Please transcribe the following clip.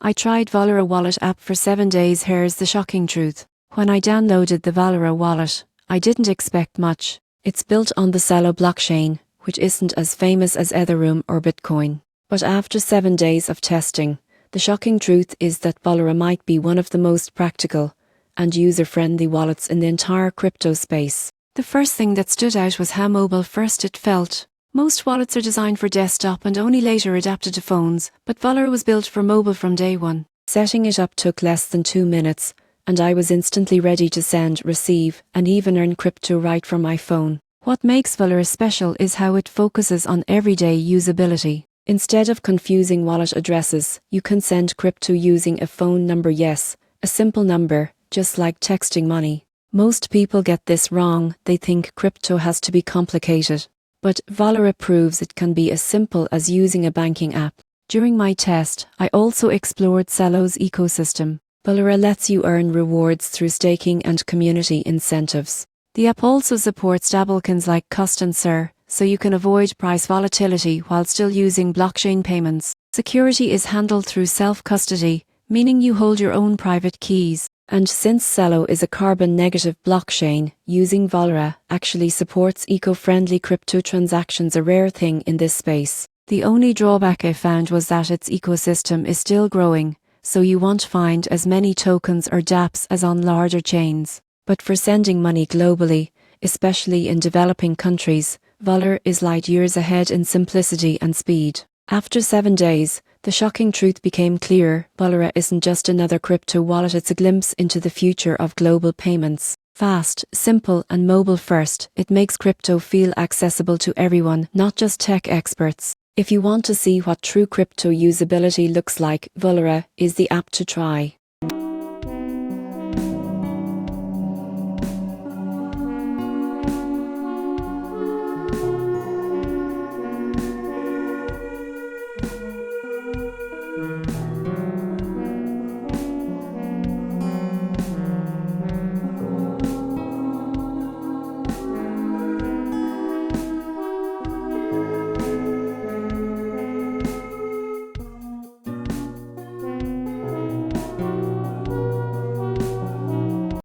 I tried Valora wallet app for 7 days. Here's the shocking truth. When I downloaded the Valora wallet, I didn't expect much. It's built on the Celo blockchain, which isn't as famous as Ethereum or Bitcoin. But after 7 days of testing, the shocking truth is that Valora might be one of the most practical and user-friendly wallets in the entire crypto space. The first thing that stood out was how mobile-first it felt. Most wallets are designed for desktop and only later adapted to phones, but Valora was built for mobile from day one. Setting it up took less than 2 minutes, and I was instantly ready to send, receive, and even earn crypto right from my phone. What makes Valora special is how it focuses on everyday usability. Instead of confusing wallet addresses, you can send crypto using a phone number. Yes, a simple number, just like texting money. Most people get this wrong. They think crypto has to be complicated. But Valora proves it can be as simple as using a banking app. During my test, I also explored Celo's ecosystem. Valora lets you earn rewards through staking and community incentives. The app also supports stablecoins like Cost and SIR, so you can avoid price volatility while still using blockchain payments. Security is handled through self-custody, meaning you hold your own private keys. And since Celo is a carbon-negative blockchain, using Valora actually supports eco-friendly crypto transactions, a rare thing in this space. The only drawback I found was that its ecosystem is still growing, so you won't find as many tokens or dApps as on larger chains. But for sending money globally, especially in developing countries, Valora is light years ahead in simplicity and speed. After 7 days, the shocking truth became clear. Valora isn't just another crypto wallet, it's a glimpse into the future of global payments. Fast, simple and mobile first, it makes crypto feel accessible to everyone, not just tech experts. If you want to see what true crypto usability looks like, Valora is the app to try.